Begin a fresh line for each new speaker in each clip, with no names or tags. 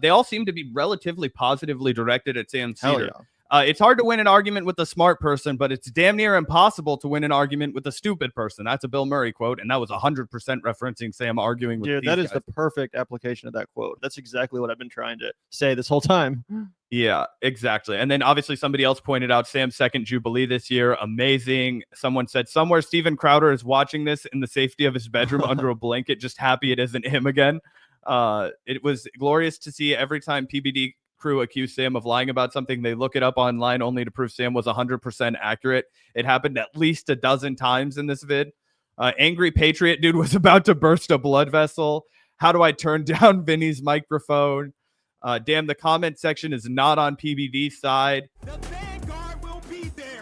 They all seem to be relatively positively directed at Sam Seder.
Yeah.
It's hard to win an argument with a smart person, but it's damn near impossible to win an argument with a stupid person. That's a Bill Murray quote, and that was 100% referencing Sam arguing with these
that is
guys.
the perfect application of that quote. That's exactly what I've been trying to say this whole time.
Yeah, exactly. And then obviously somebody else pointed out Sam's second Jubilee this year. Amazing. Someone said somewhere Steven Crowder is watching this in the safety of his bedroom under a blanket, just happy it isn't him again. It was glorious to see every time PBD crew accused Sam of lying about something, they look it up online only to prove Sam was 100% accurate. It happened at least a dozen times in this vid. Angry Patriot dude was about to burst a blood vessel. How do I turn down Vinny's microphone? Damn, the comment section is not on PBD's side. The Vanguard will be there.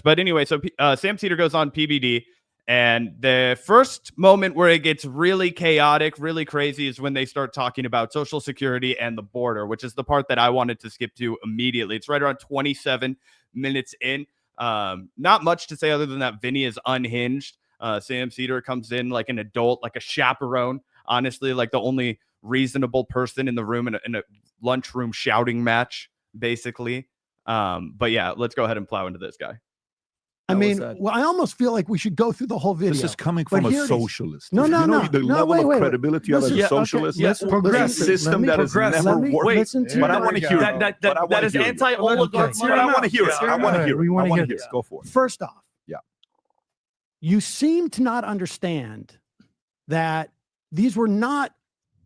But anyway, so Sam Seder goes on PBD. And the first moment where it gets really chaotic, really crazy is when they start talking about Social Security and the border, which is the part that I wanted to skip to immediately. It's right around 27 minutes in. Not much to say other than that Vinny is unhinged. Sam Seder comes in like an adult, like a chaperone, honestly, like the only reasonable person in the room in a lunchroom shouting match, basically. But yeah, let's go ahead and plow into this guy.
I mean, well, I almost feel like we should go through the whole video.
This is coming from a socialist.
No, no, no.
The level of credibility of a socialist.
Yes,
a system that has never worked. But I want to hear it.
That is anti-oligarchy.
But I want to hear it. I want to hear it. I want to hear it. Go for it.
First off,
yeah,
you seem to not understand that these were not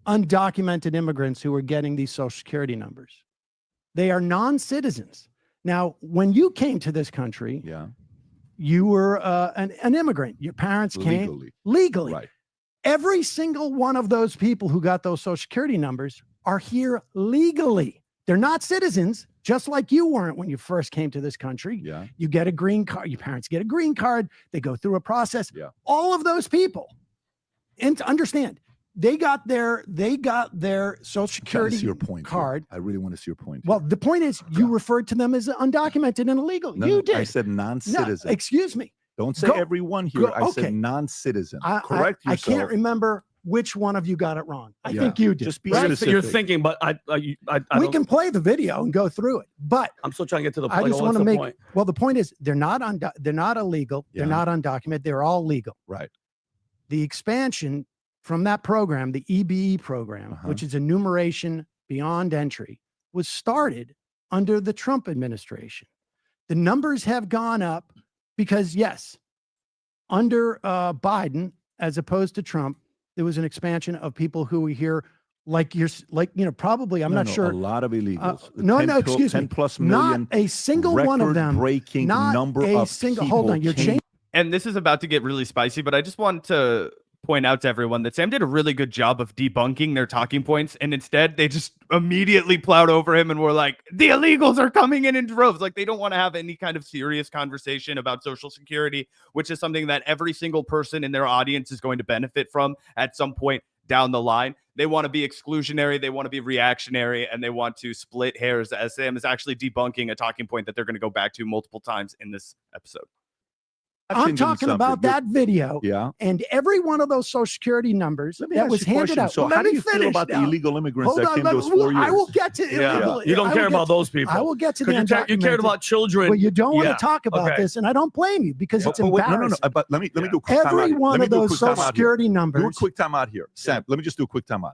undocumented immigrants who were getting these Social Security numbers. They are non-citizens. Now, when you came to this country,
yeah,
you were an immigrant. Your parents came legally.
Right.
Every single one of those people who got those Social Security numbers are here legally. They're not citizens, just like you weren't when you first came to this country.
Yeah.
You get a green card. Your parents get a green card. They go through a process.
Yeah.
All of those people, and to understand, they got their Social Security card.
I really want to see your point.
Well, the point is, you referred to them as undocumented and illegal.
No,
you did.
I said non-citizen.
No, excuse me.
Don't say everyone here. I said non-citizen. Correct yourself.
I can't remember which one of you got it wrong. I think you did.
Just be specific.
You're thinking, but
we can play the video and go through it. But
I'm still trying to get to the point.
I just want to make. Well, the point is, they're not illegal. They're not undocumented. They're all legal.
Right.
The expansion from that program, the EBE program, which is enumeration beyond entry, was started under the Trump administration. The numbers have gone up because, yes, under Biden, as opposed to Trump, there was an expansion of people who were here, probably, I'm not sure.
A lot of illegals.
Excuse me.
10 plus million.
Not a single one of them.
Breaking number of people.
Hold on, you're changing.
And this is about to get really spicy, but I just want to point out to everyone that Sam did a really good job of debunking their talking points, and instead they just immediately plowed over him and were like, the illegals are coming in droves. Like, they don't want to have any kind of serious conversation about Social Security, which is something that every single person in their audience is going to benefit from at some point down the line. They want to be exclusionary, they want to be reactionary, and they want to split hairs, as Sam is actually debunking a talking point that they're going to go back to multiple times in this episode.
I'm talking about that video.
Yeah.
And every one of those Social Security numbers that was handed out.
So how do you feel about the illegal immigrants that came to us 4 years?
I will get to illegal.
You don't care about those people.
I will get to the
You cared about children.
But you don't want to talk about this, and I don't blame you because it's embarrassing.
No. But let me do a quick time out.
Every one of those Social Security numbers.
Do a quick time out here. Sam, let me just do a quick time out.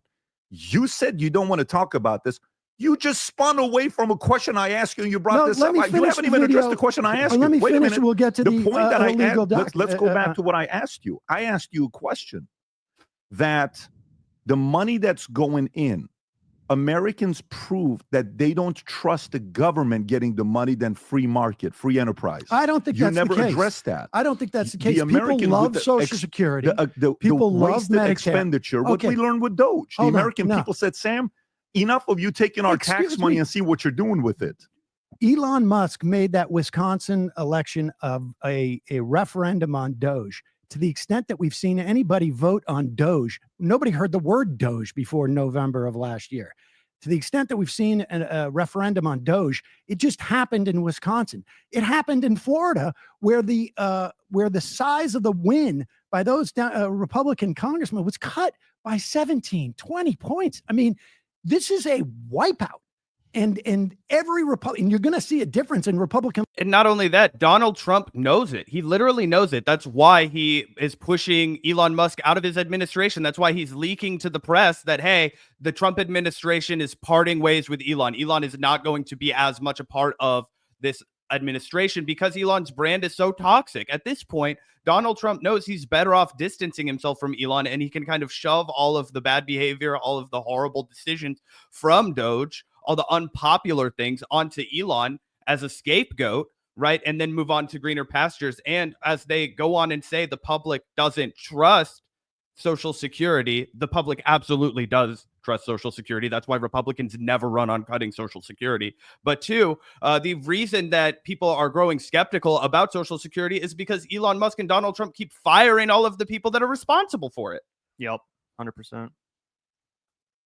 You said you don't want to talk about this. You just spun away from a question I asked you, and you brought this up. You haven't even addressed the question I asked you.
Let me finish.
A minute.
We'll get to the
point that I
asked.
Let's go back to what I asked you. I asked you a question that the money that's going in, Americans prove that they don't trust the government getting the money than free market, free enterprise.
I don't think that's the case.
You never addressed that.
I don't think that's the case. People love Social Security. People love Medicare.
Expenditure. What we learned with Doge. The American people said, Sam, enough of you taking our tax money and see what you're doing with it.
Elon Musk made that Wisconsin election of a referendum on Doge. To the extent that we've seen anybody vote on Doge, nobody heard the word Doge before November of last year. To the extent that we've seen a referendum on Doge, it just happened in Wisconsin. It happened in Florida, where the size of the win by those Republican congressmen was cut by 17, 20 points. I mean, This is a wipeout. And every Republican, you're going to see a difference in Republican.
And not only that, Donald Trump knows it. He literally knows it. That's why he is pushing Elon Musk out of his administration. That's why he's leaking to the press that, hey, the Trump administration is parting ways with Elon. Elon is not going to be as much a part of this administration because Elon's brand is so toxic. At this point, Donald Trump knows he's better off distancing himself from Elon, and he can kind of shove all of the bad behavior, all of the horrible decisions from Doge, all the unpopular things onto Elon as a scapegoat, right? And then move on to greener pastures. And as they go on and say the public doesn't trust Social Security, the public absolutely does trust Social Security. That's why Republicans never run on cutting Social Security. But two, the reason that people are growing skeptical about Social Security is because Elon Musk and Donald Trump keep firing all of the people that are responsible for it.
Yep, 100%.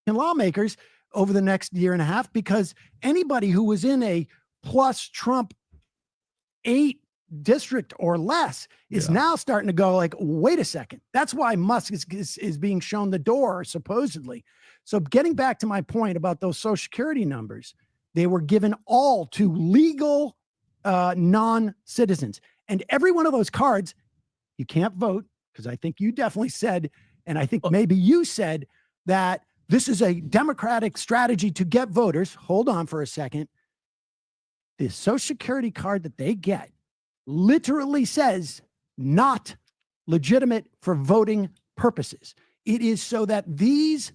And lawmakers over the next year and a half, because anybody who was in a plus Trump 8 district or less is now starting to go like, wait a second. That's why Musk is being shown the door, supposedly. So getting back to my point about those Social Security numbers, they were given all to legal non-citizens. And every one of those cards, you can't vote, because I think you definitely said, and I think maybe you said that this is a Democratic strategy to get voters. Hold on for a second. The Social Security card that they get literally says not legitimate for voting purposes. It is so that these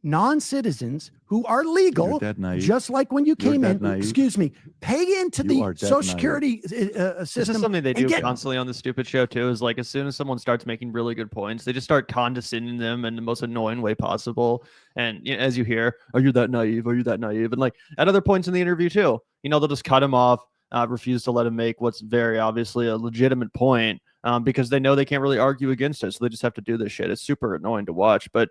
non-citizens who are legal, just like when you came in, excuse me, pay into the Social Security system.
This is something they do constantly on the stupid show too, is like as soon as someone starts making really good points, they just start condescending them in the most annoying way possible. And you know, as you hear, are you that naive? Are you that naive? And like at other points in the interview too, you know, they'll just cut him off, refuse to let him make what's very obviously a legitimate point because they know they can't really argue against it. So they just have to do this shit. It's super annoying to watch, but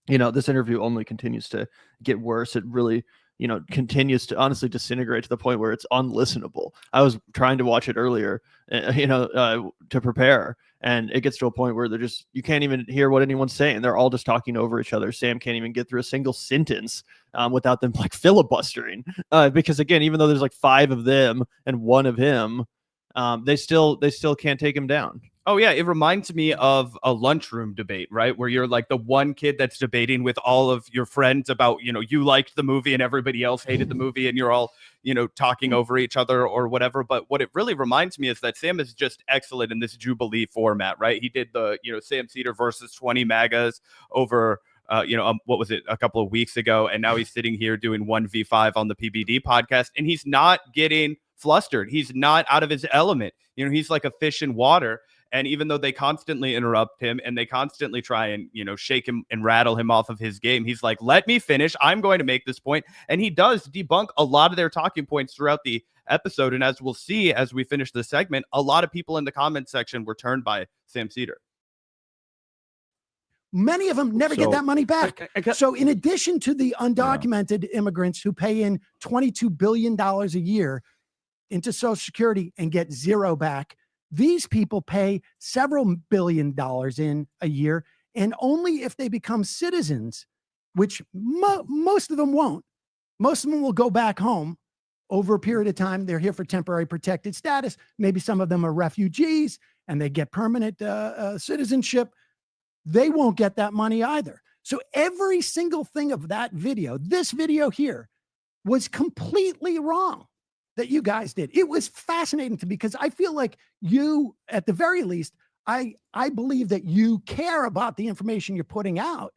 you know, this interview only continues to get worse. It really, you know, continues to honestly disintegrate to the point where it's unlistenable. I was trying to watch it earlier, to prepare, and it gets to a point where they're just, you can't even hear what anyone's saying. They're all just talking over each other. Sam can't even get through a single sentence without them like filibustering. Because again, even though there's like 5 of them and 1 of him, they still can't take him down.
Oh, yeah. It reminds me of a lunchroom debate, right? Where you're like the one kid that's debating with all of your friends about, you know, you liked the movie and everybody else hated the movie and you're all, you know, talking over each other or whatever. But what it really reminds me is that Sam is just excellent in this Jubilee format, right? He did the, you know, Sam Seder versus 20 MAGAs over, what was it, a couple of weeks ago. And now he's sitting here doing 1v5 on the PBD podcast, and he's not getting flustered. He's not out of his element. You know, he's like a fish in water. And even though they constantly interrupt him and they constantly try and, you know, shake him and rattle him off of his game, he's like, let me finish. I'm going to make this point. And he does debunk a lot of their talking points throughout the episode. And as we'll see, as we finish the segment, a lot of people in the comment section were turned by Sam Seder.
Many of them never get that money back. So in addition to the undocumented immigrants who pay in $22 billion a year into Social Security and get 0 back, these people pay several $billion in a year, and only if they become citizens, which most of them won't. Most of them will go back home over a period of time. They're here for temporary protected status. Maybe some of them are refugees and they get permanent citizenship. They won't get that money either. So every single thing of that video, this video here, was completely wrong that you guys did. It was fascinating to me because I feel like you, at the very least, I believe that you care about the information you're putting out.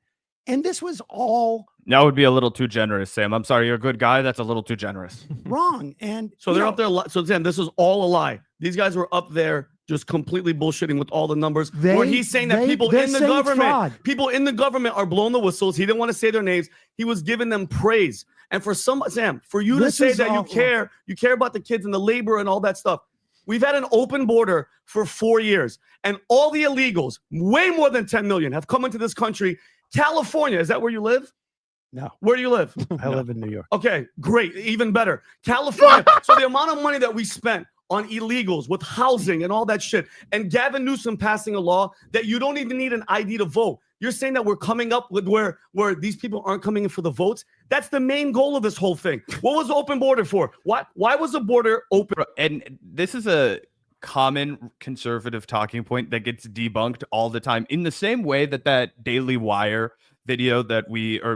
And this was all
that would be a little too generous, Sam. I'm sorry, you're a good guy. That's a little too generous.
Wrong. And
so they're up there. So Sam, this is all a lie. These guys were up there just completely bullshitting with all the numbers. Where he's saying that people in the government are blowing the whistles. He didn't want to say their names. He was giving them praise. And for Sam, for you to say that you care about the kids and the labor and all that stuff. We've had an open border for 4 years, and all the illegals, way more than 10 million, have come into this country. California, is that where you live?
No.
Where do you live?
I live in New York.
Okay, great. Even better. California. So the amount of money that we spent on illegals with housing and all that shit, and Gavin Newsom passing a law that you don't even need an ID to vote. You're saying that we're coming up with where these people aren't coming in for the votes. That's the main goal of this whole thing. What was the open border for? Why was the border open?
And this is a common conservative talking point that gets debunked all the time, in the same way that Daily Wire video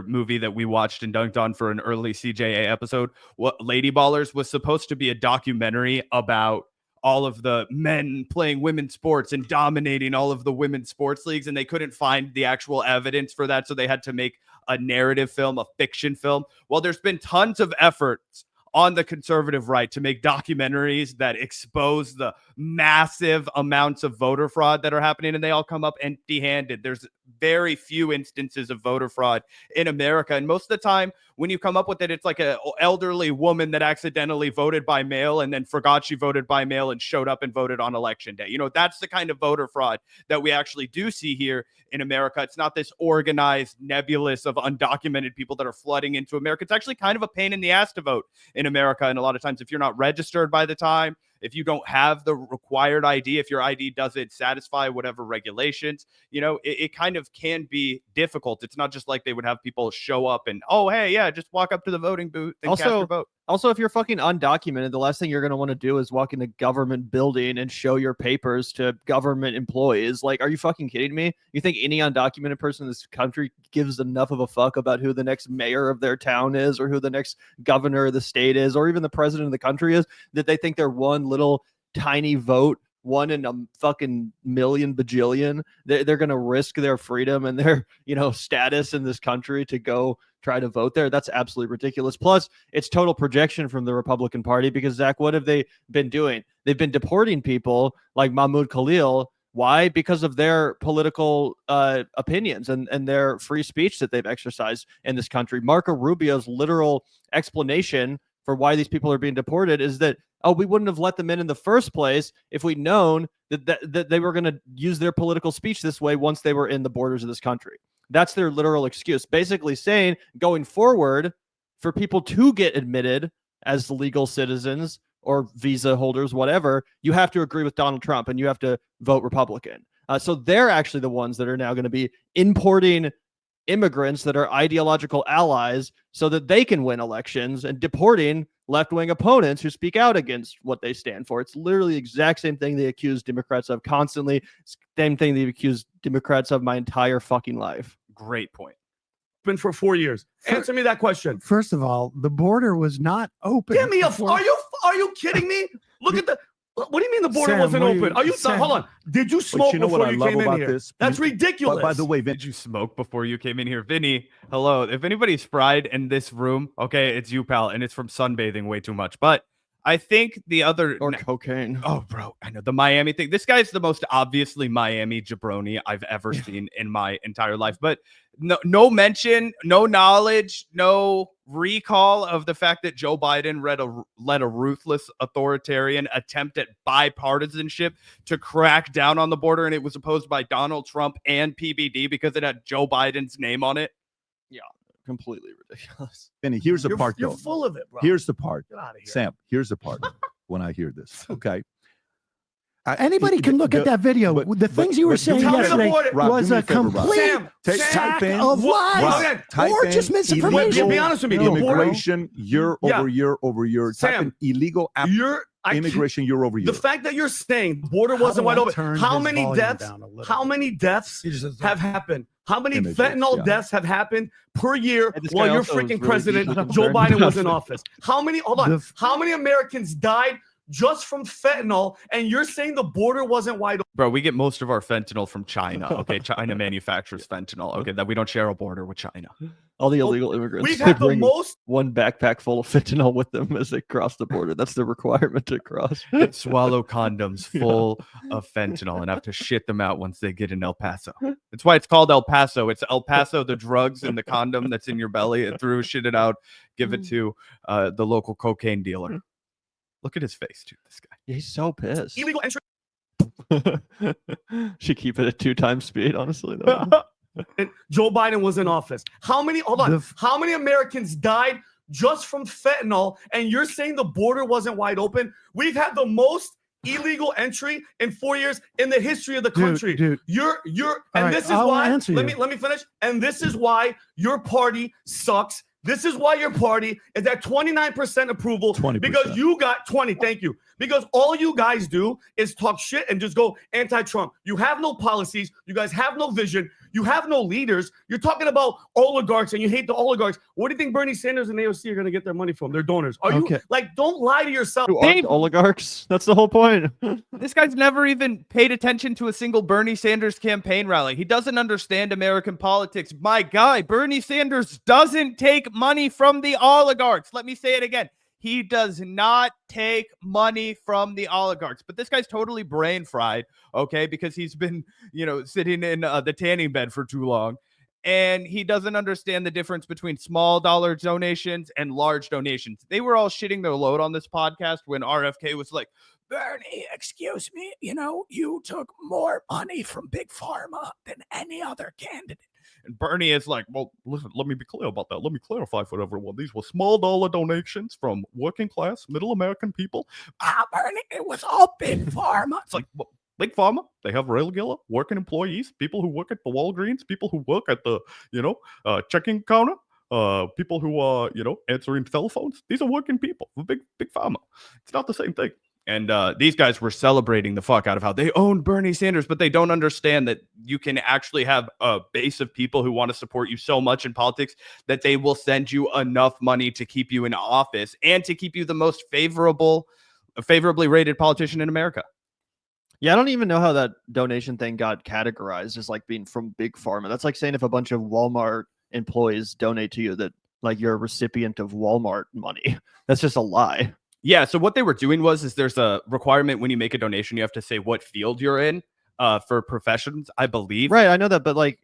movie that we watched and dunked on for an early CJA episode, what Lady Ballers, was supposed to be a documentary about all of the men playing women's sports and dominating all of the women's sports leagues, and they couldn't find the actual evidence for that, so they had to make a narrative film, a fiction film. Well, there's been tons of efforts on the conservative right to make documentaries that expose the massive amounts of voter fraud that are happening, and they all come up empty-handed. There's very few instances of voter fraud in America, and most of the time when you come up with it, it's like an elderly woman that accidentally voted by mail and then forgot she voted by mail and showed up and voted on election day. You know, that's the kind of voter fraud that we actually do see here in America. It's not this organized nebulous of undocumented people that are flooding into America. It's actually kind of a pain in the ass to vote in America. And a lot of times, if you're not registered by the time, if you don't have the required ID, if your ID doesn't satisfy whatever regulations, you know, it kind of can be difficult. It's not just like they would have people show up and, oh, hey, yeah, just walk up to the voting booth and cast your vote.
Also, if you're fucking undocumented, the last thing you're going to want to do is walk in a government building and show your papers to government employees. Like, are you fucking kidding me? You think any undocumented person in this country gives enough of a fuck about who the next mayor of their town is, or who the next governor of the state is, or even the president of the country is, that they think they're one little tiny vote, one in a fucking million bajillion? They're going to risk their freedom and their, you know, status in this country to go try to vote there? That's absolutely ridiculous. Plus, it's total projection from the Republican Party, because, Zach, what have they been doing? They've been deporting people like Mahmoud Khalil. Why? Because of their political opinions and their free speech that they've exercised in this country. Marco Rubio's literal explanation for why these people are being deported is that, oh, we wouldn't have let them in the first place if we'd known that they were going to use their political speech this way once they were in the borders of this country. That's their literal excuse, basically saying, going forward, for people to get admitted as legal citizens or visa holders, whatever, you have to agree with Donald Trump and you have to vote Republican. So they're actually the ones that are now going to be importing immigrants that are ideological allies so that they can win elections, and deporting left-wing opponents who speak out against what they stand for. It's literally the exact same thing they accuse Democrats of constantly. Same thing they've accused Democrats of my entire fucking life.
Great point.
Been for 4 years. Answer me that question.
First of all, the border was not open.
Give me are you kidding me? Look at the. What do you mean the border
Sam,
wasn't open? Are you?
Sam,
hold on. Did you smoke before you came in here?
This?
That's ridiculous.
By the way, Vin,
Did you smoke before you came in here? Vinny, hello. If anybody's fried in this room, okay, it's you, pal, and it's from sunbathing way too much. But I think the other...
Or cocaine.
Oh, bro, I know. The Miami thing. This guy's the most obviously Miami jabroni I've ever seen in my entire life. But no mention, no knowledge, no recall of the fact that Joe Biden led a ruthless authoritarian attempt at bipartisanship to crack down on the border, and it was opposed by Donald Trump and PBD because it had Joe Biden's name on it.
Yeah, completely ridiculous.
Vinny, here's the part,
You're
though.
full of it, bro.
Here's the part.
Get out of here.
Sam, here's the part when I hear this. Okay.
Anybody can look at that video. The things you were saying
tell me the
yesterday
border-
Rob,
was
do me
a
a favor, Rob.
complete
Sam,
stack
type in-
of lies
Rob,
type
or
in
just misinformation.
illegal
Be honest with me. The border,
Immigration year
Yeah.
over year over year. Type
Sam,
in illegal immigration year over year.
The fact that you're saying the border
How
wasn't
do
wide
I
open.
turn
How
his
many
volume
deaths?
down a little
How
bit?
many deaths have happened? How many
Images,
fentanyl
yeah.
deaths have happened per year
And this
while
guy
your
also is
freaking
really
president
deeply
Joe
concerned.
Biden was in office? How many? Hold on.
The-
How many Americans died just from fentanyl? And you're saying the border wasn't wide open?
Bro, we get most of our fentanyl from China. Okay, China manufactures fentanyl. Okay, that we don't share a border with China.
All the illegal immigrants.
We've
they
had the
bring
most.
one backpack full of fentanyl with them as they cross the border. That's the requirement to cross.
Swallow condoms full of fentanyl and have to shit them out once they get in El Paso. That's why it's called El Paso. It's El Paso, the drugs and the condom that's in your belly. It through, shit it out, give it to the local cocaine dealer. Look at his face, dude. This guy.
Yeah, he's so pissed.
Illegal entry.
Should keep it at 2 times speed, honestly. Though.
And Joe Biden was in office. How many? Hold on. How many Americans died just from fentanyl? And you're saying the border wasn't wide open? We've had the most illegal entry in 4 years in the history of the country.
Dude.
You're and
right,
this is
I'll
why
answer
let
you.
me finish. And this is why your party sucks. This is why your party is at 29% approval
20%.
because you got 20. Thank you. Because all you guys do is talk shit and just go anti-Trump. You have no policies. You guys have no vision. You have no leaders. You're talking about oligarchs and you hate the oligarchs. What do you think Bernie Sanders and AOC are going to get their money from? Their donors. Are you like, don't lie to yourself.
Who aren't oligarchs? That's the whole point.
This guy's never even paid attention to a single Bernie Sanders campaign rally. He doesn't understand American politics. My guy, Bernie Sanders doesn't take money from the oligarchs. Let me say it again. He does not take money from the oligarchs. But this guy's totally brain fried, okay, because he's been, sitting in the tanning bed for too long. And he doesn't understand the difference between small dollar donations and large donations. They were all shitting their load on this podcast when RFK was like, Bernie, excuse me, you took more money from Big Pharma than any other candidate. And Bernie is like, well, listen, let me be clear about that. Let me clarify for everyone. These were small dollar donations from working class, middle American people. Bernie, it was all Big Pharma. It's like, well, Big Pharma, they have regular working employees, people who work at the Walgreens, people who work at the, checking counter, people who are, answering telephones. These are working people. Big Pharma. It's not the same thing. And these guys were celebrating the fuck out of how they own Bernie Sanders, but they don't understand that you can actually have a base of people who want to support you so much in politics that they will send you enough money to keep you in office and to keep you the most favorably rated politician in America.
Yeah, I don't even know how that donation thing got categorized as like being from Big Pharma. That's like saying if a bunch of Walmart employees donate to you that like you're a recipient of Walmart money. That's just a lie.
Yeah, so what they were doing is there's a requirement when you make a donation, you have to say what field you're in for professions, I believe.
Right, I know that, but like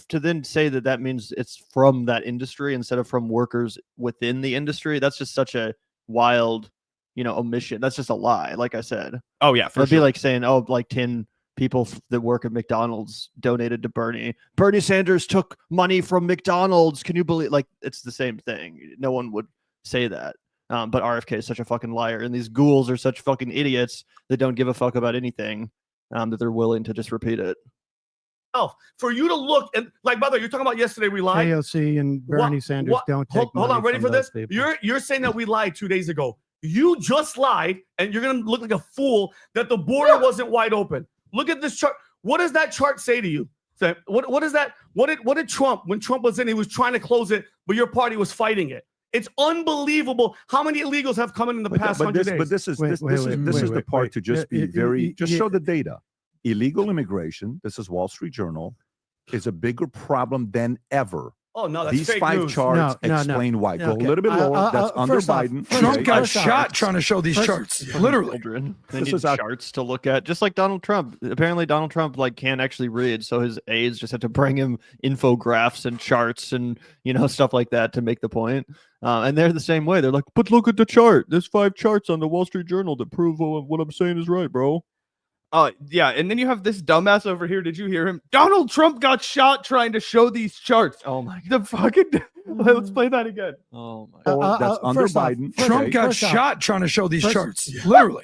to then say that means it's from that industry instead of from workers within the industry, that's just such a wild, omission. That's just a lie, like I said.
Oh, yeah,
It'd be like saying, like 10 people that work at McDonald's donated to Bernie. Bernie Sanders took money from McDonald's. Can you believe? Like, it's the same thing. No one would say that. But RFK is such a fucking liar, and these ghouls are such fucking idiots that don't give a fuck about anything, that they're willing to just repeat it.
Oh, for you to look and like, by the way, you're talking about yesterday we lied.
AOC and Bernie Sanders don't take
hold on, ready for this?
People.
You're saying that we lied 2 days ago. You just lied, and you're gonna look like a fool that the border wasn't wide open. Look at this chart. What does that chart say to you? What is that? What did Trump, when Trump was in, he was trying to close it, but your party was fighting it. It's unbelievable how many illegals have come in the past 100 days.
But this is the part to just be very, just show the data. Illegal immigration, this is Wall Street Journal, is a bigger problem than ever.
Oh, no, that's
These
fake
five
news.
charts explain why. Go a little bit lower. That's under Biden.
Trump got shot trying to show these charts. Literally.
They need charts to look at, just like Donald Trump. Apparently, Donald Trump can't actually read, so his aides just have to bring him infographics and charts and stuff like that to make the point. And they're the same way. They're like, but look at the chart. There's 5 charts on the Wall Street Journal that prove what I'm saying is right, bro.
Yeah, and then you have this dumbass over here. Did you hear him? Donald Trump got shot trying to show these charts.
Oh my God.
The fucking let's play that again.
Oh my God.
That's under Biden.
Trump got shot trying to show these charts. Literally.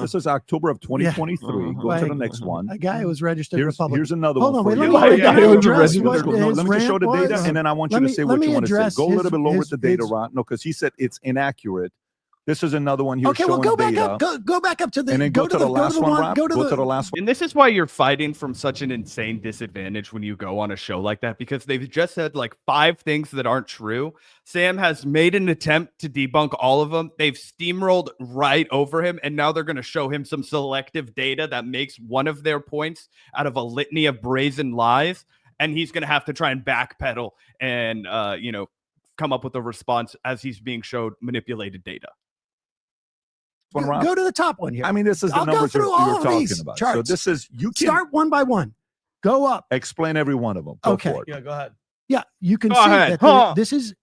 This is October of 2023. Go to the next one.
A guy who was registered Republican.
Here's another
Hold
one
on,
for
wait,
you.
let me
Let me just show the data, and then I want you to say what you want to say. Go a little bit lower with the data, Ron. No, because he said it's inaccurate. This is another one here.
Okay, well, go back
data.
up. Go back up to the.
And then go to the last one, Rob. Go to the last one.
And this is why you're fighting from such an insane disadvantage when you go on a show like that, because they've just said 5 things that aren't true. Sam has made an attempt to debunk all of them. They've steamrolled right over him, and now they're going to show him some selective data that makes one of their points out of a litany of brazen lies, and he's going to have to try and backpedal and come up with a response as he's being showed manipulated data.
Go to the top one here.
I mean, this is the numbers you're talking about.
Charts.
So this is, you can
start one by one. Go up.
Explain every one of them. Go
Okay.
for it.
Yeah, go ahead.
Yeah, you can
Go
see
ahead.
that this is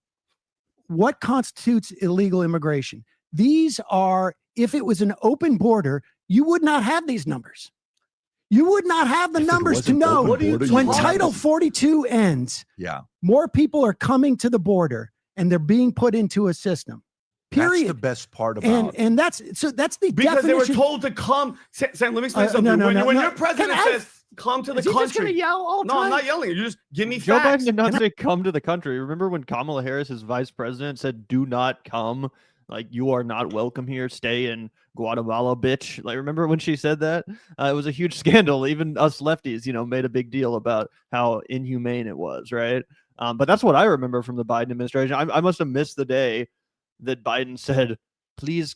what constitutes illegal immigration. These are, if it was an open border, you would not have these numbers. You would not have the numbers to know when Title 42 ends.
Yeah.
More people are coming to the border and they're being put into a system. Period.
That's the best part about it.
And that's the
because
definition.
they were told to come. Sam, let me explain something. When your president says come to the
Is he just gonna
country,
yell all the
no,
time?
I'm not yelling. You just give me
Joe
facts.
Biden did not say come to the country. Remember when Kamala Harris, his vice president, said, "Do not come. Like, you are not welcome here. Stay in Guatemala, bitch." Like, remember when she said that? It was a huge scandal. Even us lefties, made a big deal about how inhumane it was, right? But that's what I remember from the Biden administration. I must have missed the day that Biden said, please,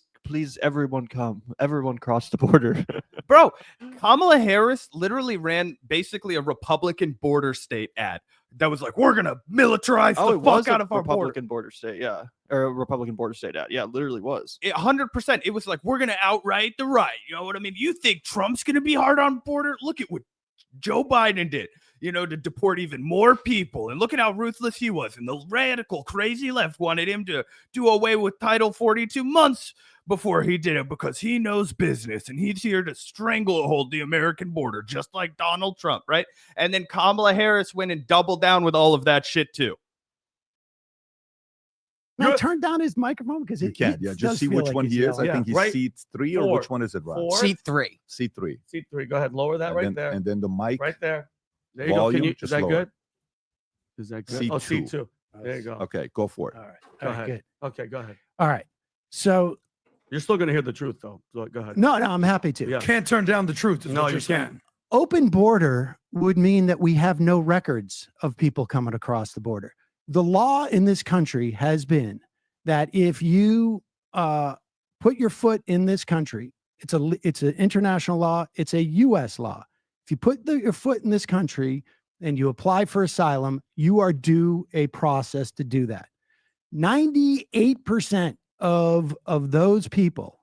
everyone come. Everyone cross the border.
Bro, Kamala Harris literally ran basically a Republican border state ad that was like, we're going to militarize the fuck out of our
Republican border state, yeah. Or a Republican border state ad. Yeah, it literally was.
100%. It was like, we're going to outright the right. You know what I mean? You think Trump's going to be hard on border? Look at what Joe Biden did, to deport even more people. And look at how ruthless he was. And the radical, crazy left wanted him to do away with Title 42 months before he did it because he knows business and he's here to stranglehold the American border, just like Donald Trump, right? And then Kamala Harris went and doubled down with all of that shit too.
No, turn down his microphone because
he can't. Yeah, just see which one he is. I think he's seat 3 or which one is it, Rob?
Seat 3.
Seat 3.
Seat 3. Go ahead, lower that there.
And then the mic.
Right there. There you
volume,
go. Is that
lower.
good? Is that good?
Seat
Seat
2.
2. There you go.
Okay, go for it.
All right.
Go ahead.
Good.
Okay, go ahead.
All right. So
You're still going to hear the truth, though. So go ahead.
no, I'm happy to.
Yeah.
Can't turn down the truth.
No, you can't.
Open border would mean that we have no records of people coming across the border. The law in this country has been that if you put your foot in this country, it's an international law, it's a U.S. law. If you put your foot in this country and you apply for asylum, you are due a process to do that. 98% of those people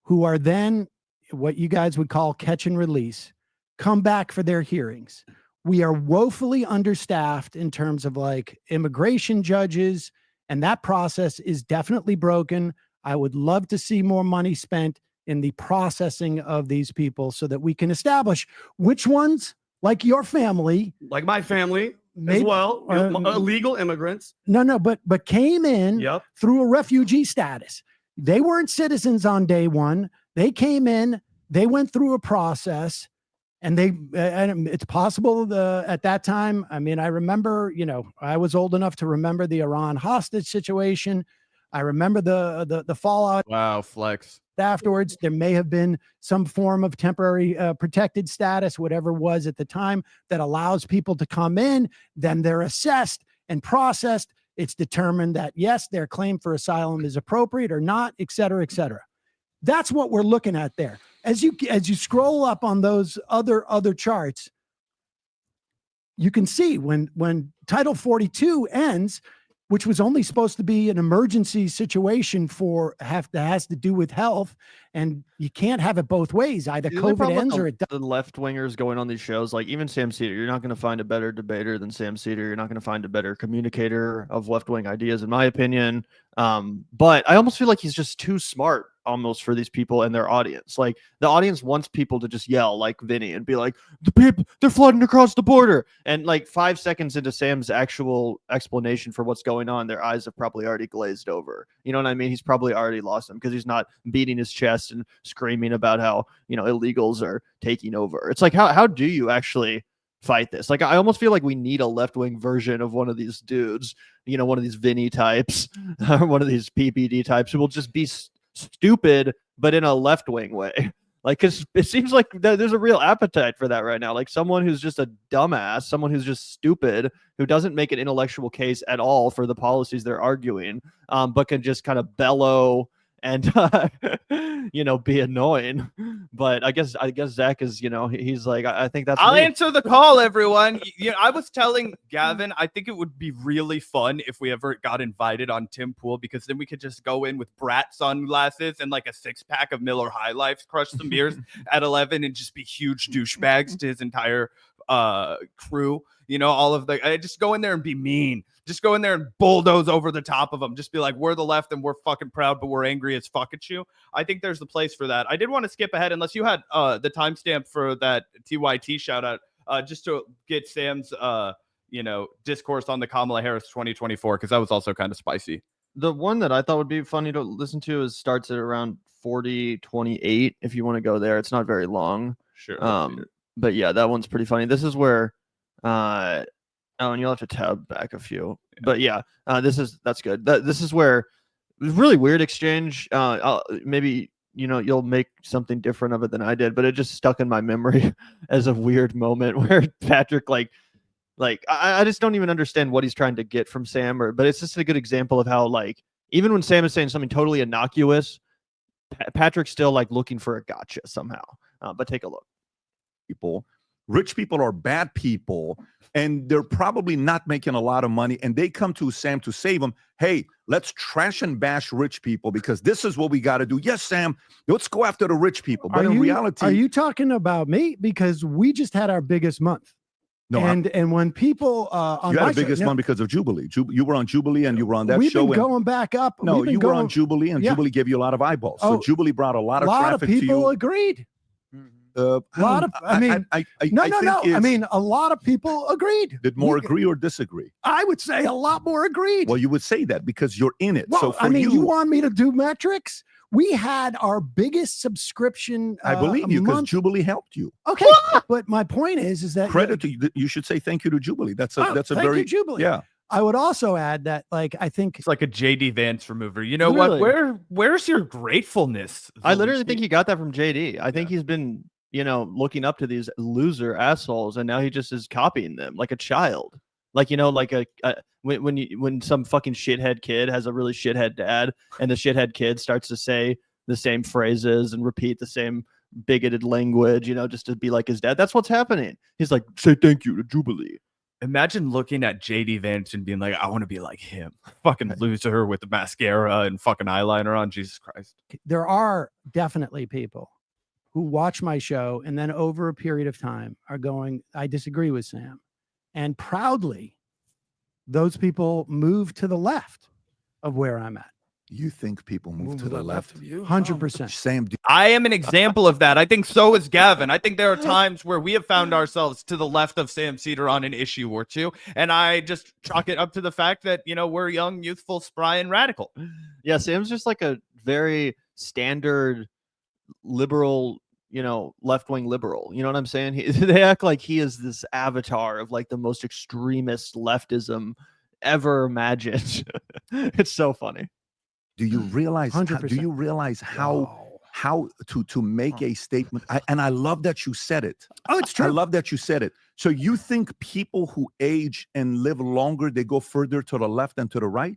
who are then what you guys would call catch and release come back for their hearings. We are woefully understaffed in terms of like immigration judges, and that process is definitely broken. I would love to see more money spent in the processing of these people so that we can establish which ones, like your family,
like my family as well, illegal immigrants.
But came in
Yep.
through a refugee status. They weren't citizens on day one. They came in, they went through a process, and it's possible at that time. I mean, I remember, I was old enough to remember the Iran hostage situation. I remember the fallout.
Wow, flex.
Afterwards, there may have been some form of temporary protected status, whatever it was at the time, that allows people to come in. Then they're assessed and processed. It's determined that, yes, their claim for asylum is appropriate or not, et cetera, et cetera. That's what we're looking at there. As you scroll up on those other charts, you can see when Title 42 ends, which was only supposed to be an emergency situation that has to do with health, and you can't have it both ways. Either COVID ends or it doesn't.
The left wingers going on these shows, like even Sam Seder, you're not going to find a better debater than Sam Seder. You're not going to find a better communicator of left wing ideas, in my opinion. But I almost feel like he's just too smart almost for these people and their audience. Like the audience wants people to just yell like Vinny and be like, the people, they're flooding across the border. And like 5 seconds into Sam's actual explanation for what's going on, their eyes have probably already glazed over. You know what I mean? He's probably already lost them because he's not beating his chest and screaming about how, illegals are taking over. It's like, how do you actually fight this? Like, I almost feel like we need a left-wing version of one of these dudes, one of these Vinny types, one of these PBD types who will just be stupid, but in a left-wing way. Like, because it seems like there's a real appetite for that right now. Like someone who's just a dumbass, someone who's just stupid, who doesn't make an intellectual case at all for the policies they're arguing, but can just kind of bellow and be annoying. But I guess Zach is, he's like, I think that's
I'll
me.
answer the call, everyone. I was telling Gavin, I think it would be really fun if we ever got invited on Tim Pool, because then we could just go in with Brat sunglasses and like a 6-pack of Miller High Lifes, crush some beers at 11 and just be huge douchebags to his entire crew. All of the, I just go in there and be mean. Just go in there and bulldoze over the top of them. Just be like, we're the left and we're fucking proud, but we're angry as fuck at you. I think there's the place for that. I did want to skip ahead, unless you had the timestamp for that TYT shout out, just to get Sam's discourse on the Kamala Harris 2024, because that was also kind of spicy.
The one that I thought would be funny to listen to is starts at around 40:28. If you want to go there, it's not very long.
Sure. let's see it.
But yeah, that one's pretty funny. This is where, oh, and you'll have to tab back a few.
Yeah.
But yeah, that's good. This is where it was really weird exchange. Maybe you'll make something different of it than I did, but it just stuck in my memory as a weird moment where Patrick I just don't even understand what he's trying to get from Sam, but it's just a good example of how even when Sam is saying something totally innocuous, Patrick's still looking for a gotcha somehow. But take a look.
Rich people are bad people, and they're probably not making a lot of money, and they come to Sam to save them. Hey, let's trash and bash rich people because this is what we got to do. Yes, Sam, let's go after the rich people. But in reality,
are you talking about me? Because we just had our biggest month.
No,
and when people on
you
my
had the biggest
show,
one because of Jubilee. You were on Jubilee and you were on that
we've
show.
Been going back up.
No, you were on Jubilee and Jubilee gave you a lot of eyeballs. So Jubilee brought a lot of traffic to you.
People agreed.
A lot of, I mean, no.
I mean, a lot of people agreed.
Did more agree or disagree?
I would say a lot more agreed.
Well, you would say that because you're in it.
Well,
so for
you want me to do metrics? We had our biggest subscription.
I believe you because Jubilee helped you.
Okay, but my point is that
credit to you. You should say thank you to Jubilee. That's a
thank
very
you, Jubilee.
Yeah.
I would also add that, I think
it's like a JD Vance remover. You know
literally.
what? Where's your gratefulness?
I literally think he got that from JD. I think he's been, looking up to these loser assholes, and now he just is copying them like a child. When some fucking shithead kid has a really shithead dad, and the shithead kid starts to say the same phrases and repeat the same bigoted language, just to be like his dad. That's what's happening. He's like, say thank you to Jubilee.
Imagine looking at JD Vance and being like, I want to be like him. Fucking loser with the mascara and fucking eyeliner on. Jesus Christ.
There are definitely people who watch my show and then over a period of time are going, I disagree with Sam. And proudly, those people move to the left of where I'm at.
You think people move to the left
of you?
100%.
Sam,
I am an example of that. I think so is Gavin. I think there are times where we have found ourselves to the left of Sam Seder on an issue or two. And I just chalk it up to the fact that, we're young, youthful, spry, and radical.
Yeah, Sam's just like a very standard liberal, left-wing liberal. You know what I'm saying? They act like he is this avatar of the most extremist leftism ever imagined. It's so funny.
do you realize?
100%.
Do you realize how to make a statement? And I love that you said it.
Oh, it's true.
I love that you said it. So you think people who age and live longer, they go further to the left than to the right?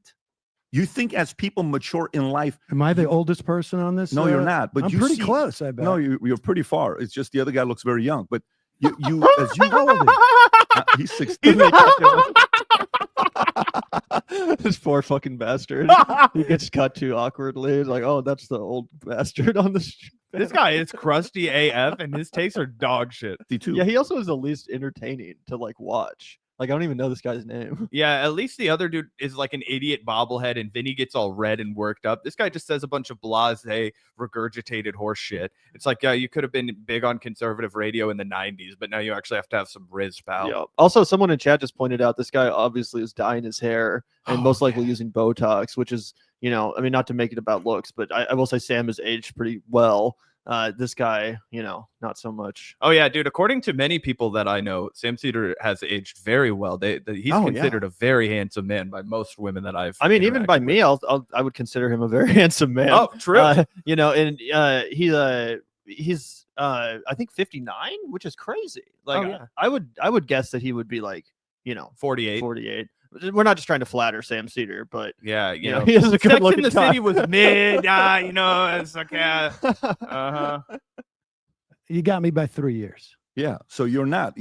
You think as people mature in life,
Am I the oldest person on this?
no, you're not. But
I'm
you
pretty
see,
close, I bet.
No, you're pretty far. It's just the other guy looks very young. But you as you
How old are you?
he's 16.
This poor fucking bastard. He gets cut too awkwardly. He's like, oh, that's the old bastard on the street.
This guy is crusty AF, and his takes are dog shit.
Yeah, he also is the least entertaining to watch. I don't even know this guy's name.
Yeah, at least the other dude is like an idiot bobblehead, and Vinny gets all red and worked up. This guy just says a bunch of blasé, regurgitated horse shit. It's like, yeah, you could have been big on conservative radio in the 90s, but now you actually have to have some riz, pal.
Yeah. Also, someone in chat just pointed out this guy obviously is dyeing his hair and most likely using Botox, which is, not to make it about looks, but I will say Sam has aged pretty well. This guy, not so much.
Oh yeah, dude. According to many people that I know, Sam Seder has aged very well. He's considered a very handsome man by most women that I've.
I mean, even by me, I would consider him a very handsome man.
Oh, true.
And he's I think 59, which is crazy. I would guess that he would be
48.
48. We're not just trying to flatter Sam Seder, but
yeah,
he is a good looking
in the
guy.
City was mid. It's okay.
You got me by 3 years.
Yeah. So you're not.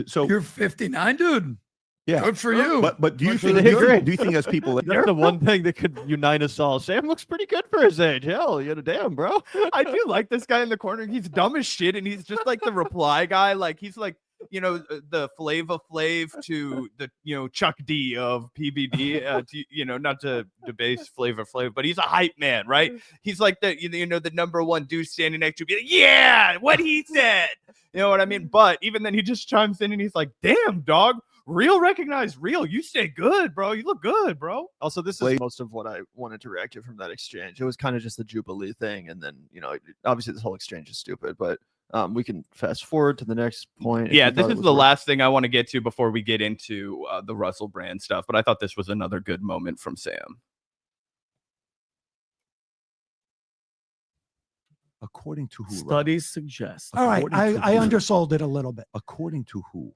So
You're 59, dude.
yeah.
Good for you.
But do you think?
agree.
Do you think as people?
That's the one thing that could unite us all. Sam looks pretty good for his age. Hell, damn, bro.
I do like this guy in the corner. He's dumb as shit, and he's just like the reply guy. He's like, the Flava Flav to the Chuck D of PBD. Not to debase Flava Flav, but he's a hype man, right? He's like the the number one dude standing next to you, be like, yeah, what he said. You know what I mean? But even then, he just chimes in and he's like, damn, dog. Real recognized real. You stay good, bro. You look good, bro.
Also, this is most of what I wanted to react to from that exchange. It was kind of just the Jubilee thing, and then obviously this whole exchange is stupid, but we can fast forward to the next point.
Yeah, this is the last thing I want to get to before we get into the Russell Brand stuff. But I thought this was another good moment from Sam.
According to who?
Studies suggest.
All right, I undersold it a little bit.
According to who?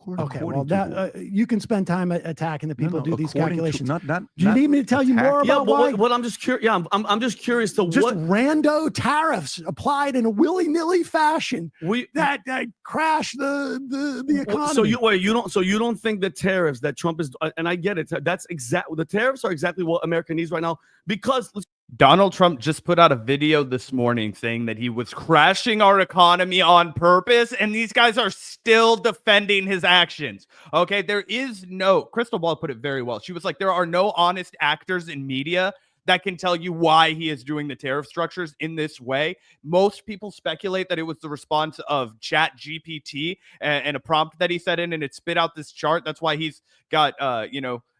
Okay, well, that you can spend time attacking the people who do these calculations.
Not
do you need me to tell you more about why?
What I'm just curious. Yeah, I'm just curious to
just
what
rando tariffs applied in a willy-nilly fashion that crash the economy.
So you don't think the tariffs that Trump is, and I get it. That's exactly, the tariffs are exactly what America needs right now, because
Donald Trump just put out a video this morning saying that he was crashing our economy on purpose, and these guys are still defending his actions. Okay, there is no, Crystal Ball put it very well. She was like, there are no honest actors in media that can tell you why he is doing the tariff structures in this way. Most people speculate that it was the response of Chat GPT and a prompt that he set in, and it spit out this chart. That's why he's got,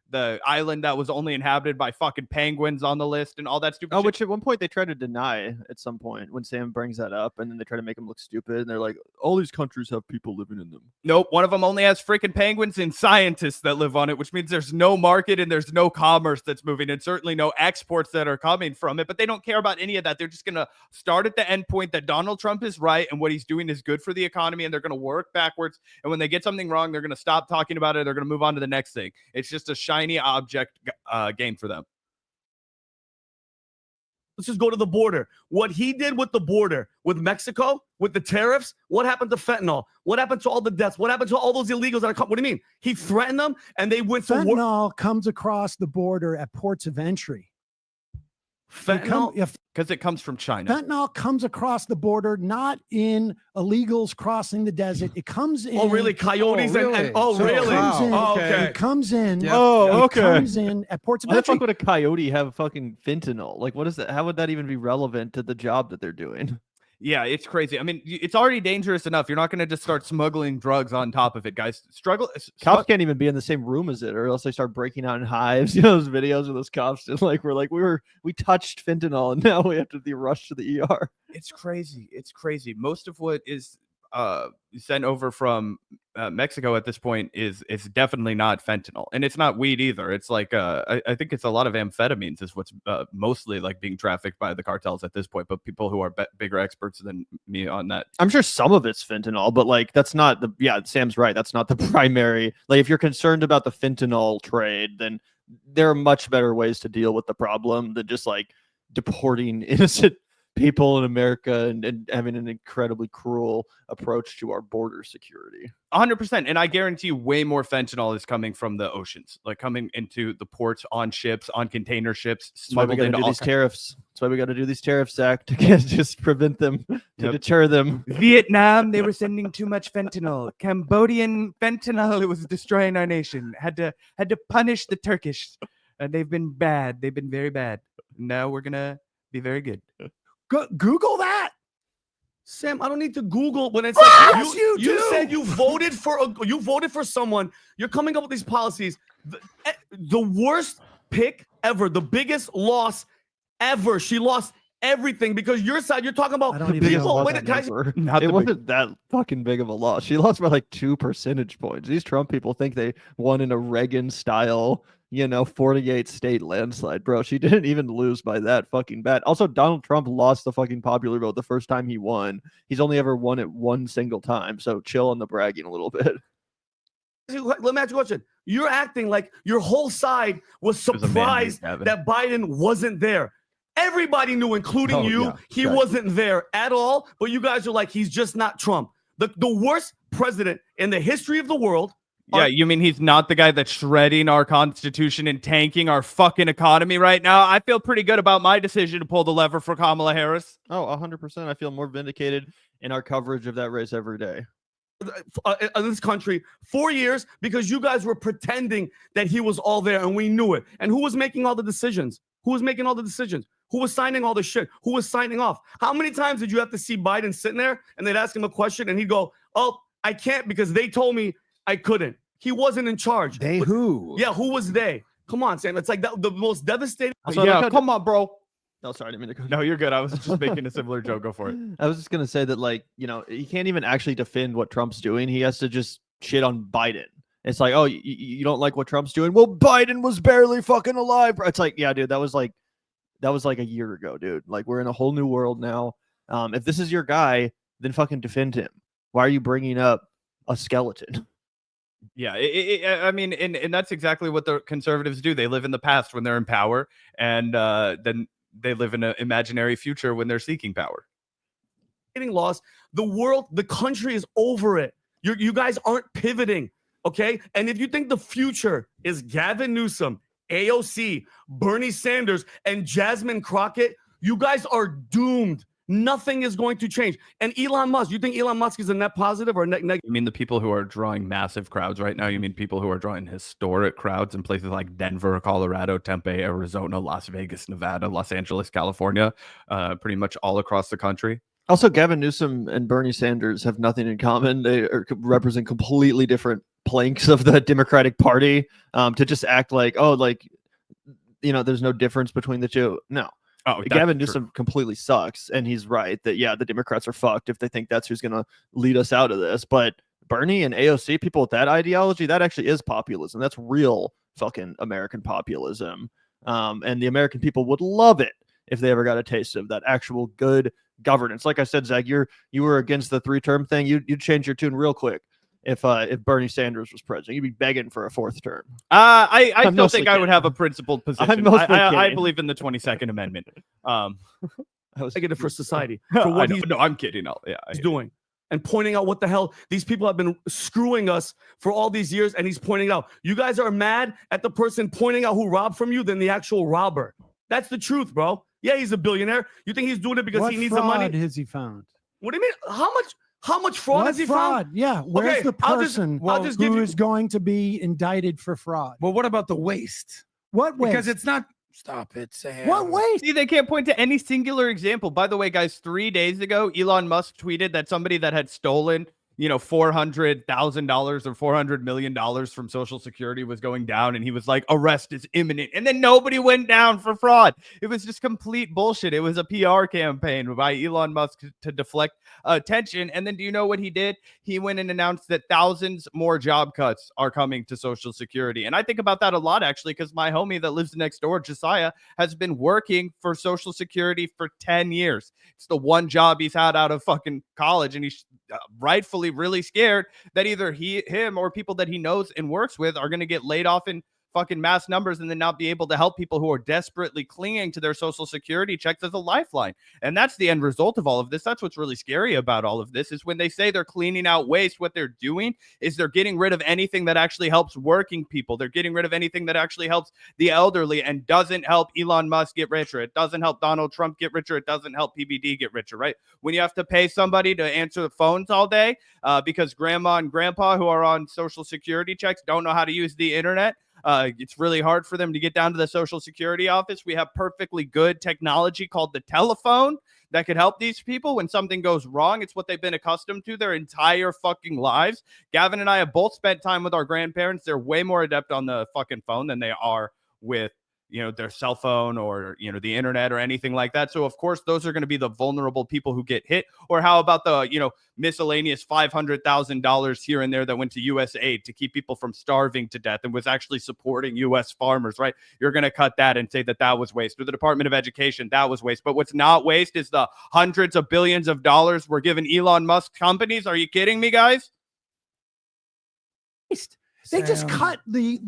the island that was only inhabited by fucking penguins on the list and all that stupid shit.
Which at one point they try to deny at some point when Sam brings that up, and then they try to make him look stupid, and they're like, all these countries have people living in them.
Nope, one of them only has freaking penguins and scientists that live on it, which means there's no market and there's no commerce that's moving, and certainly no exports that are coming from it. But they don't care about any of that. They're just going to start at the end point that Donald Trump is right and what he's doing is good for the economy, and they're going to work backwards. And when they get something wrong, they're going to stop talking about it. They're going to move on to the next thing. It's just a shiny object game for them.
Let's just go to the border. What he did with the border, with Mexico, with the tariffs, what happened to fentanyl? What happened to all the deaths? What happened to all those illegals that are coming? What do you mean? He threatened them, and they went to war.
Fentanyl comes across the border at ports of entry.
Fentanyl?
Because it comes from China.
Fentanyl comes across the border, not in illegals crossing the desert. It comes in.
Oh, really? Coyotes
really?
and
So
really?
It comes in,
okay.
It comes in.
Yep.
It comes in at ports of
Why the
entry.
fuck would a coyote have fucking fentanyl? Like, what is that? How would that even be relevant to the job that they're doing?
Yeah, it's crazy. I mean, it's already dangerous enough. You're not going to just start smuggling drugs on top of it, guys.
Cops can't even be in the same room as it, or else they start breaking out in hives. You know those videos of those cops just like we touched fentanyl and now we have to be rushed to the ER.
It's crazy. It's crazy. Most of what is sent over from Mexico at this point is definitely not fentanyl, and it's not weed either. It's like I think it's a lot of amphetamines is what's mostly like being trafficked by the cartels at this point. But people who are bigger experts than me on that,
I'm sure some of it's fentanyl, but like that's not the Sam's right. That's not the primary. Like if you're concerned about the fentanyl trade, then there are much better ways to deal with the problem than just like deporting innocent people in America and having an incredibly cruel approach to our border security.
100%. And I guarantee you way more fentanyl is coming from the oceans, like coming into the ports, on ships, on container ships, smuggled into all
these tariffs. That's why we got to do these tariffs, Zach, to just prevent them, to deter them.
Vietnam, they were sending too much fentanyl. Cambodian fentanyl, it was destroying our nation. Had to punish the Turkish. They've been bad. They've been very bad. Now we're going to be very good.
Google that.
Sam, I don't need to Google when it's
like
you said you voted for someone. You're coming up with these policies. The worst pick ever, the biggest loss ever. She lost everything because your side. You're talking about people.
It wasn't that fucking big of a loss. She lost by like 2 percentage points. These Trump people think they won in a Reagan style 48 state landslide, bro. She didn't even lose by that fucking bad. Also, Donald Trump lost the fucking popular vote the first time he won. He's only ever won it one single time. So chill on the bragging a little bit.
Let me ask you a question. You're acting like your whole side was surprised that Biden wasn't there. Everybody knew, including you, he wasn't there at all. But you guys are like, he's just not Trump. The worst president in the history of the world.
Yeah, you mean he's not the guy that's shredding our constitution and tanking our fucking economy right now? I feel pretty good about my decision to pull the lever for Kamala Harris.
Oh, 100%. I feel more vindicated in our coverage of that race every day.
In this country 4 years because you guys were pretending that he was all there and we knew it. And who was making all the decisions? Who was making all the decisions? Who was signing all the shit? Who was signing off? How many times did you have to see Biden sitting there and they'd ask him a question and he'd go, oh, I can't because they told me I couldn't. He wasn't in charge.
They
But-
who?
Yeah, who was they? Come on, Sam. It's like the most devastating.
Also,
yeah,
like,
come on, bro.
No, sorry, I didn't mean to go.
No, you're good. I was just making a similar joke. Go for it.
I was just gonna say that, like, you know, he can't even actually defend what Trump's doing. He has to just shit on Biden. It's like, oh, you don't like what Trump's doing? Well, Biden was barely fucking alive. It's like, yeah, dude, that was like a year ago, dude. Like, we're in a whole new world now. If this is your guy, then fucking defend him. Why are you bringing up a skeleton?
Yeah, I mean, and that's exactly what the conservatives do. They live in the past when they're in power, and then they live in an imaginary future when they're seeking power.
Getting lost. The world, the country is over it. You guys aren't pivoting, okay? And if you think the future is Gavin Newsom, AOC, Bernie Sanders, and Jasmine Crockett, you guys are doomed. Nothing is going to change. And Elon Musk, you think Elon Musk is a net positive or net negative?
You mean the people who are drawing massive crowds right now? You mean people who are drawing historic crowds in places like Denver, Colorado, Tempe, Arizona, Las Vegas, Nevada, Los Angeles, California, pretty much all across the country?
Also, Gavin Newsom and Bernie Sanders have nothing in common. They represent completely different planks of the Democratic Party. To just act like, oh, like, you know, there's no difference between the two. No.
Oh,
Gavin Newsom completely sucks, and he's right that, yeah, the Democrats are fucked if they think that's who's going to lead us out of this. But Bernie and AOC, people with that ideology, that actually is populism. That's real fucking American populism. And the American people would love it if they ever got a taste of that actual good governance. Like I said, Zach, you were against the 3-term thing. You'd change your tune real quick if Bernie Sanders was president. You'd be begging for a 4th term.
I still think I would have a principled position. I
kidding.
believe in the 22nd Amendment.
I was
Negative for society for what he's
no, I'm kidding.
he's doing and pointing out what the hell these people have been screwing us for all these years. And he's pointing out, you guys are mad at the person pointing out who robbed from you than the actual robber. That's the truth, bro. Yeah, he's a billionaire. You think he's doing it because he needs the money?
What has he found?
What do you mean? How much fraud has he found?
Yeah, where's
Okay,
the person
I'll just give
who
you-
is going to be indicted for fraud?
Well, what about the waste?
What waste?
Because it's not. Stop it, Sam.
What waste?
See, they can't point to any singular example. By the way, guys, 3 days ago, Elon Musk tweeted that somebody that had stolen, $400,000 or $400 million from Social Security was going down, and he was like, arrest is imminent. And then nobody went down for fraud. It was just complete bullshit. It was a PR campaign by Elon Musk to deflect attention. And then do you know what he did? He went and announced that thousands more job cuts are coming to Social Security. And I think about that a lot, actually, because my homie that lives next door, Josiah, has been working for Social Security for 10 years. It's the one job he's had out of fucking college, and he's rightfully really scared that either him or people that he knows and works with are going to get laid off in fucking mass numbers and then not be able to help people who are desperately clinging to their Social Security checks as a lifeline. And that's the end result of all of this. That's what's really scary about all of this, is when they say they're cleaning out waste, what they're doing is they're getting rid of anything that actually helps working people. They're getting rid of anything that actually helps the elderly and doesn't help Elon Musk get richer. It doesn't help Donald Trump get richer. It doesn't help PBD get richer, right? When you have to pay somebody to answer the phones all day because grandma and grandpa who are on Social Security checks don't know how to use the internet, it's really hard for them to get down to the Social Security office. We have perfectly good technology called the telephone that could help these people when something goes wrong. It's what they've been accustomed to their entire fucking lives. Gavin and I have both spent time with our grandparents. They're way more adept on the fucking phone than they are with their cell phone or, the internet or anything like that. So of course, those are going to be the vulnerable people who get hit. Or how about the, miscellaneous $500,000 here and there that went to U.S. aid to keep people from starving to death and was actually supporting U.S. farmers, right? You're going to cut that and say that was waste. Or the Department of Education, that was waste. But what's not waste is the hundreds of billions of dollars we're giving Elon Musk companies. Are you kidding me, guys?
They just cut the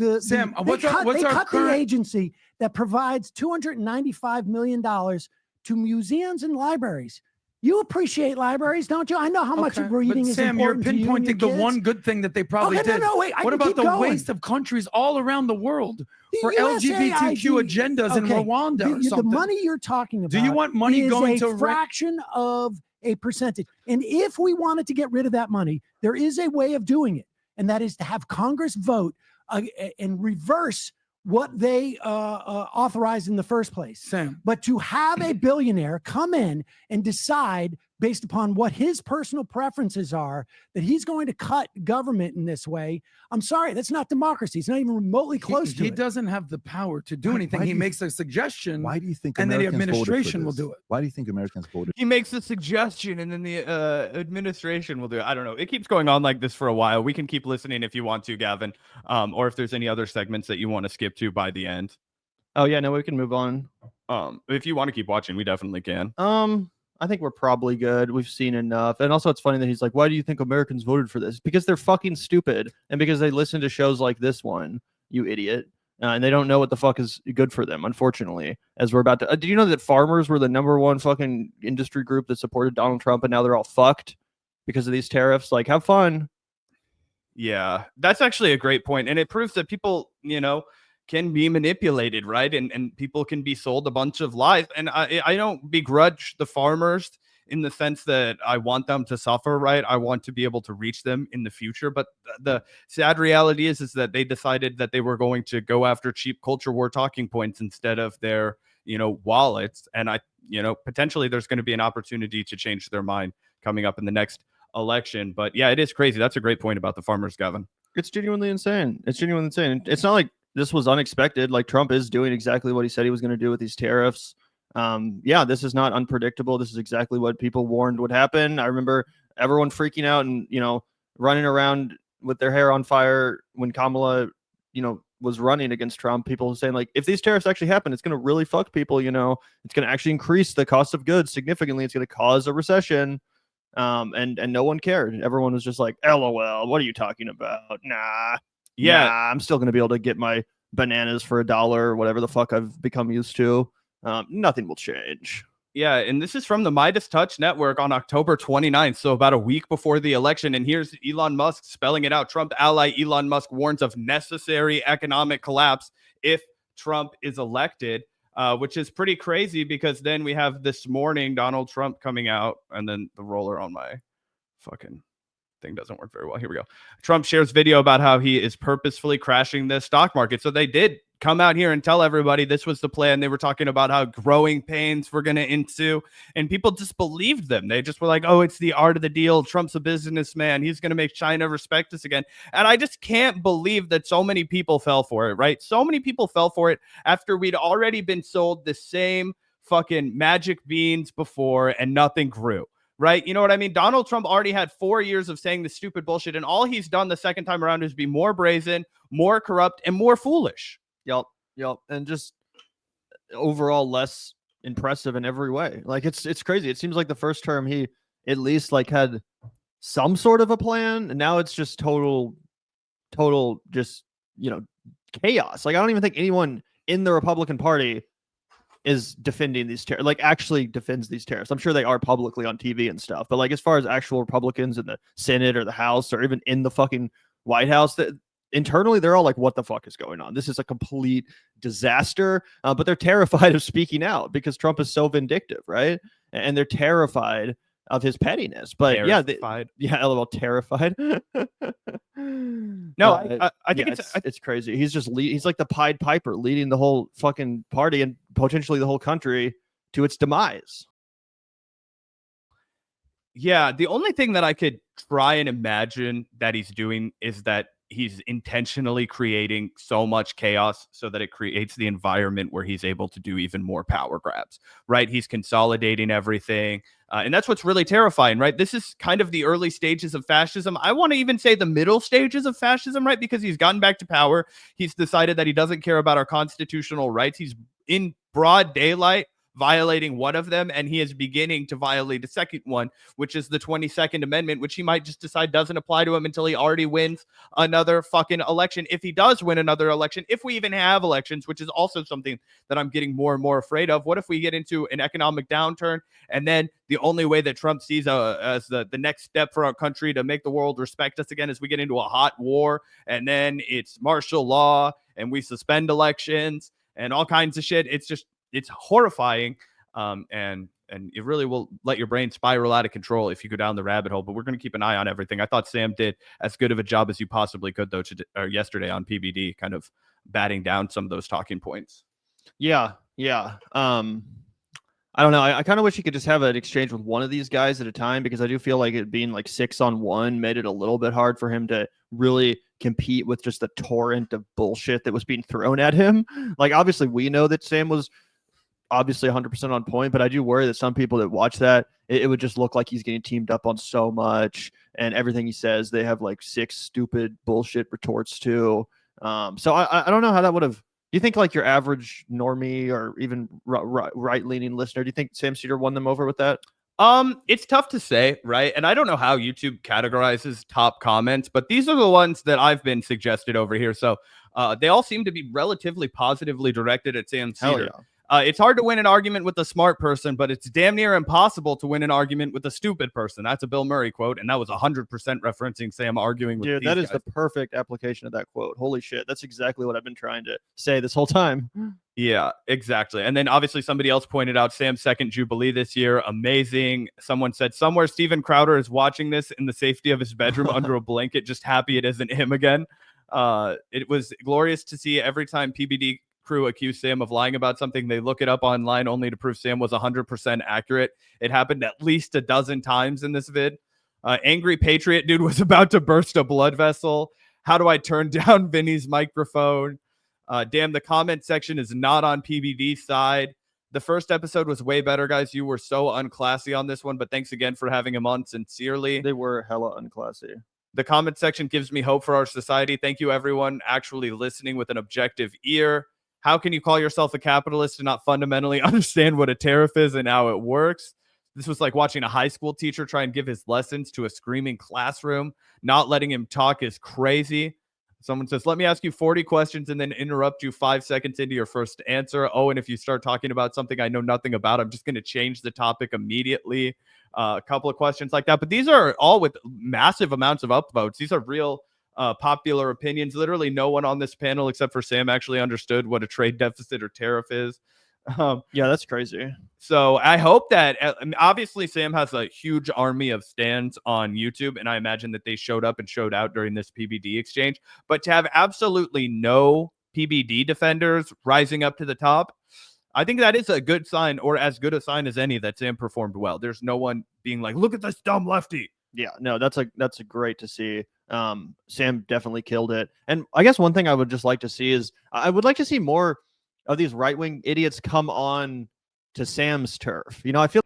agency that provides $295 million to museums and libraries. You appreciate libraries, don't you? I know how much reading is
Sam,
important to you.
Sam, you're pinpointing the one good thing that they probably did.
Wait,
what about the waste of countries all around the world for LGBTQ agendas in Rwanda or something?
The money you're talking about.
Do you want money going to
a fraction of a percentage? And if we wanted to get rid of that money, there is a way of doing it, and that is to have Congress vote and reverse what they authorized in the first place.
Sam.
But to have a billionaire come in and decide based upon what his personal preferences are, that he's going to cut government in this way. I'm sorry, that's not democracy. It's not even remotely close to it.
He doesn't have the power to do anything. He makes a suggestion.
Why do you think
and
Americans
then the administration
voted for
will
this?
do it?
Why do you think Americans voted?
He makes a suggestion and then the administration will do it. I don't know. It keeps going on like this for a while. We can keep listening if you want to, Gavin, or if there's any other segments that you want to skip to by the end.
Oh yeah, no, we can move on.
If you want to keep watching, we definitely can.
I think we're probably good. We've seen enough. And also it's funny that he's like, why do you think Americans voted for this? Because they're fucking stupid. And because they listen to shows like this one, you idiot. And they don't know what the fuck is good for them, unfortunately. As we're about to... did you know that farmers were the #1 fucking industry group that supported Donald Trump and now they're all fucked because of these tariffs? Like, have fun.
Yeah, that's actually a great point. And it proves that people, can be manipulated, right? And people can be sold a bunch of lies. And I don't begrudge the farmers in the sense that I want them to suffer, right? I want to be able to reach them in the future. But the sad reality is that they decided that they were going to go after cheap culture war talking points instead of their, wallets. And potentially there's going to be an opportunity to change their mind coming up in the next election. But yeah, it is crazy. That's a great point about the farmers, Gavin.
It's genuinely insane. It's not like this was unexpected. Like, Trump is doing exactly what he said he was going to do with these tariffs. This is not unpredictable. This is exactly what people warned would happen. I remember everyone freaking out and, running around with their hair on fire when Kamala, was running against Trump. People saying, like, if these tariffs actually happen, it's going to really fuck people. It's going to actually increase the cost of goods significantly. It's going to cause a recession. And no one cared. Everyone was just like, LOL, what are you talking about? Nah, I'm still going to be able to get my bananas for $1 or whatever the fuck I've become used to. Nothing will change.
Yeah, and this is from the Midas Touch Network on October 29th, so about a week before the election. And here's Elon Musk spelling it out. Trump ally Elon Musk warns of necessary economic collapse if Trump is elected, which is pretty crazy because then we have this morning Donald Trump coming out, and then the roller on my fucking thing doesn't work very well. Here we go. Trump shares video about how he is purposefully crashing the stock market. So they did come out here and tell everybody this was the plan. They were talking about how growing pains were going to ensue, and people just believed them. They just were like, oh, it's the art of the deal. Trump's a businessman. He's going to make China respect us again. And I just can't believe that so many people fell for it, right? So many people fell for it after we'd already been sold the same fucking magic beans before and nothing grew. Right? You know what I mean? Donald Trump already had 4 years of saying this stupid bullshit, and all he's done the second time around is be more brazen, more corrupt, and more foolish.
Yep. And just overall less impressive in every way. Like, it's crazy. It seems like the first term he at least like had some sort of a plan, and now it's just total just, chaos. Like, I don't even think anyone in the Republican Party is defending these tariffs, like actually defends these tariffs. I'm sure they are publicly on TV and stuff, but like as far as actual Republicans in the Senate or the House or even in the fucking White House, that internally they're all like, what the fuck is going on? This is a complete disaster. But they're terrified of speaking out because Trump is so vindictive, right? And they're terrified of his pettiness. But
terrified.
LOL, terrified.
No, I think
it's crazy. He's just he's like the Pied Piper leading the whole fucking party and potentially the whole country to its demise.
Yeah, the only thing that I could try and imagine that he's doing is that he's intentionally creating so much chaos so that it creates the environment where he's able to do even more power grabs, right? He's consolidating everything. And that's what's really terrifying, right? This is kind of the early stages of fascism. I want to even say the middle stages of fascism, right? Because he's gotten back to power. He's decided that he doesn't care about our constitutional rights. He's in broad daylight violating one of them, and he is beginning to violate the second one, which is the 22nd Amendment, which he might just decide doesn't apply to him until he already wins another fucking election. If he does win another election, if we even have elections, which is also something that I'm getting more and more afraid of. What if we get into an economic downturn, and then the only way that Trump sees as the next step for our country to make the world respect us again is we get into a hot war, and then it's martial law, and we suspend elections, and all kinds of shit. It's horrifying, and it really will let your brain spiral out of control if you go down the rabbit hole. But we're going to keep an eye on everything. I thought Sam did as good of a job as you possibly could, though, yesterday on PBD, kind of batting down some of those talking points.
Yeah. I don't know. I kind of wish he could just have an exchange with one of these guys at a time, because I do feel like it being like 6-on-1 made it a little bit hard for him to really compete with just the torrent of bullshit that was being thrown at him. Like, obviously, we know that Sam was obviously 100% on point, but I do worry that some people that watch that, it would just look like he's getting teamed up on so much, and everything he says, they have like 6 stupid bullshit retorts to. So I don't know how that would have. Do you think like your average normie or even right-leaning listener, do you think Sam Seder won them over with that?
It's tough to say, right? And I don't know how YouTube categorizes top comments, but these are the ones that I've been suggested over here. So they all seem to be relatively positively directed at Sam Seder.
Yeah.
It's hard to win an argument with a smart person, but it's damn near impossible to win an argument with a stupid person. That's a Bill Murray quote, and that was 100% referencing Sam arguing with
Dude,
these
that is
guys.
the perfect application of that quote. Holy shit. That's exactly what I've been trying to say this whole time.
Yeah, exactly. And then obviously somebody else pointed out Sam's second Jubilee this year. Amazing. Someone said somewhere Steven Crowder is watching this in the safety of his bedroom under a blanket, just happy it isn't him again. It was glorious to see every time PBD crew accused Sam of lying about something, they look it up online only to prove Sam was 100% accurate. It happened at least a dozen times in this vid. Angry Patriot dude was about to burst a blood vessel. How do I turn down Vinny's microphone? Damn, the comment section is not on PBD's side. The first episode was way better, guys. You were so unclassy on this one, but thanks again for having him on. Sincerely.
They were hella unclassy.
The comment section gives me hope for our society. Thank you, everyone actually listening with an objective ear. How can you call yourself a capitalist and not fundamentally understand what a tariff is and how it works? This was like watching a high school teacher try and give his lessons to a screaming classroom. Not letting him talk is crazy. Someone says, let me ask you 40 questions and then interrupt you 5 seconds into your first answer. Oh, and if you start talking about something I know nothing about, I'm just going to change the topic immediately. A couple of questions like that. But these are all with massive amounts of upvotes. These are real popular opinions. Literally no one on this panel except for Sam actually understood what a trade deficit or tariff is.
Yeah, that's crazy.
So I hope that obviously Sam has a huge army of stands on YouTube, and I imagine that they showed up and showed out during this PBD exchange. But to have absolutely no PBD defenders rising up to the top, I think that is a good sign, or as good a sign as any, that Sam performed well. There's no one being like, look at this dumb lefty.
Yeah, no, that's a great to see. Sam definitely killed it. And I guess one thing I would just like to see is I would like to see more of these right-wing idiots come on to Sam's turf. You know, I feel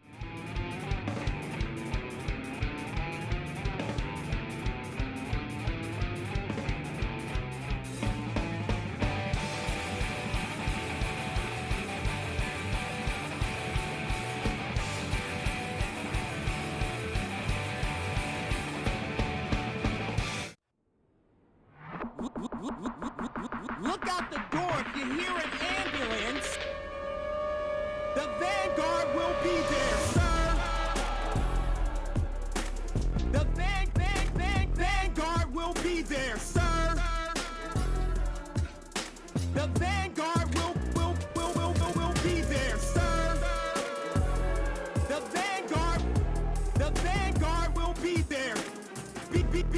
Look out the door if you hear an ambulance. The Vanguard will be there, sir. The Vanguard will be there, sir. The Vanguard will be there, sir. The Vanguard will be there. Be there.